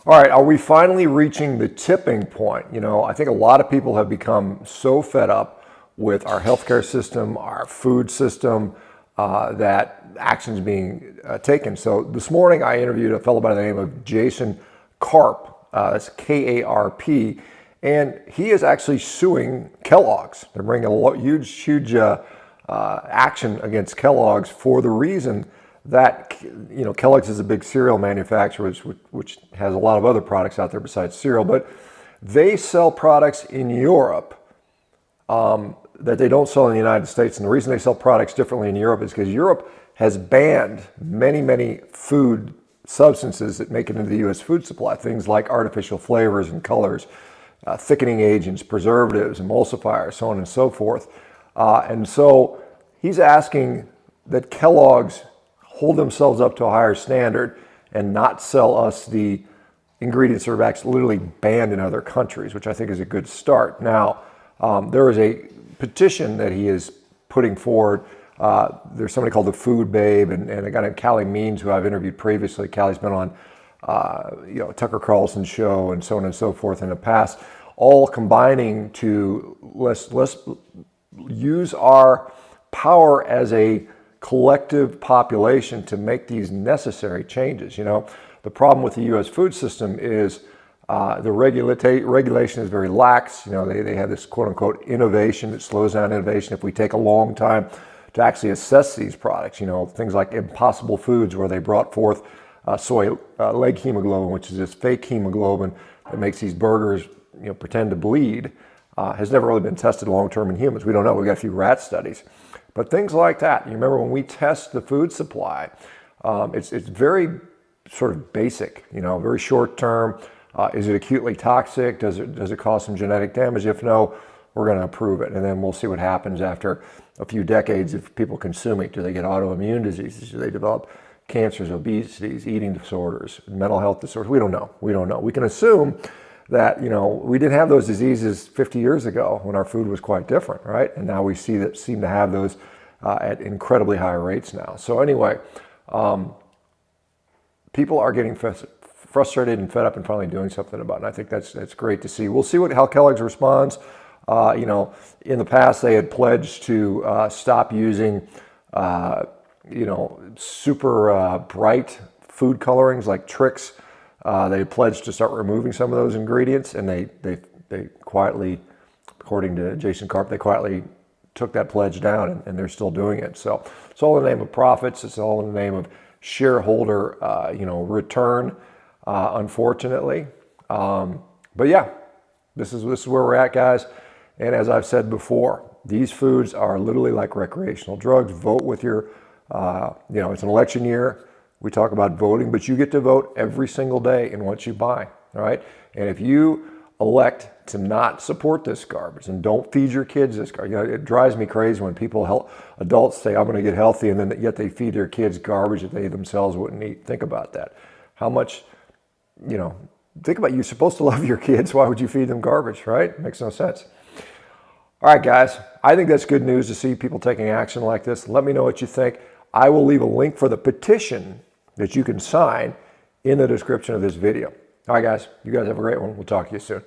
All right, are we finally reaching the tipping point? You know, I think a lot of people have become so fed up with our healthcare system, our food system, that action's being taken. So this morning I interviewed a fellow by the name of Jason Karp, that's K-A-R-P, and he is actually suing Kellogg's. They're bringing a huge action against Kellogg's for the reason that, you know, Kellogg's is a big cereal manufacturer, which has a lot of other products out there besides cereal, but they sell products in Europe that they don't sell in the United States. And the reason they sell products differently in Europe is because Europe has banned many food substances that make it into the U.S. food supply, things like artificial flavors and colors, thickening agents, preservatives, emulsifiers, so on and so forth. And so he's asking that Kellogg's hold themselves up to a higher standard and not sell us the ingredients that are actually literally banned in other countries, which I think is a good start. Now, there is a petition that he is putting forward. There's somebody called the Food Babe and a guy named Callie Means, who I've interviewed previously. Callie's been on Tucker Carlson's show and so on and so forth in the past, all combining to let's use our power as a collective population to make these necessary changes. You know, the problem with the U.S. food system is the regulation is very lax. You know, they have this quote unquote innovation that slows down innovation. If we take a long time to actually assess these products, you know, things like Impossible Foods, where they brought forth soy leg hemoglobin, which is this fake hemoglobin that makes these burgers, you know, pretend to bleed, has never really been tested long term in humans. We don't know. We've got a few rat studies. But things like that, you remember when we test the food supply, it's very sort of basic, you know, very short term. Is it acutely toxic? Does it cause some genetic damage? If no, we're going to approve it. And then we'll see what happens after a few decades if people consume it. Do they get autoimmune diseases? Do they develop cancers, obesities, eating disorders, mental health disorders? We don't know. We don't know. We can assume that, you know, we didn't have those diseases 50 years ago when our food was quite different, right? And now we seem to have those at incredibly high rates now. So anyway, people are getting frustrated and fed up and finally doing something about it. And I think that's great to see. We'll see how Kellogg's responds. You know, in the past they had pledged to stop using, you know, super bright food colorings like Trix. They pledged to start removing some of those ingredients, and they quietly, according to Jason Karp, they quietly took that pledge down, and they're still doing it. So it's all in the name of profits. It's all in the name of shareholder, you know, return, unfortunately. But yeah, this is where we're at, guys. And as I've said before, these foods are literally like recreational drugs. Vote with your, you know, it's an election year. We talk about voting, but you get to vote every single day in what you buy, all right? And if you elect to not support this garbage and don't feed your kids this garbage, you know, it drives me crazy when adults say, I'm going to get healthy, and then yet they feed their kids garbage that they themselves wouldn't eat. Think about that. How much, you know, think about, you're supposed to love your kids. Why would you feed them garbage, right? Makes no sense. All right, guys, I think that's good news to see people taking action like this. Let me know what you think. I will leave a link for the petition that you can sign in the description of this video. All right, guys, you guys have a great one. We'll talk to you soon.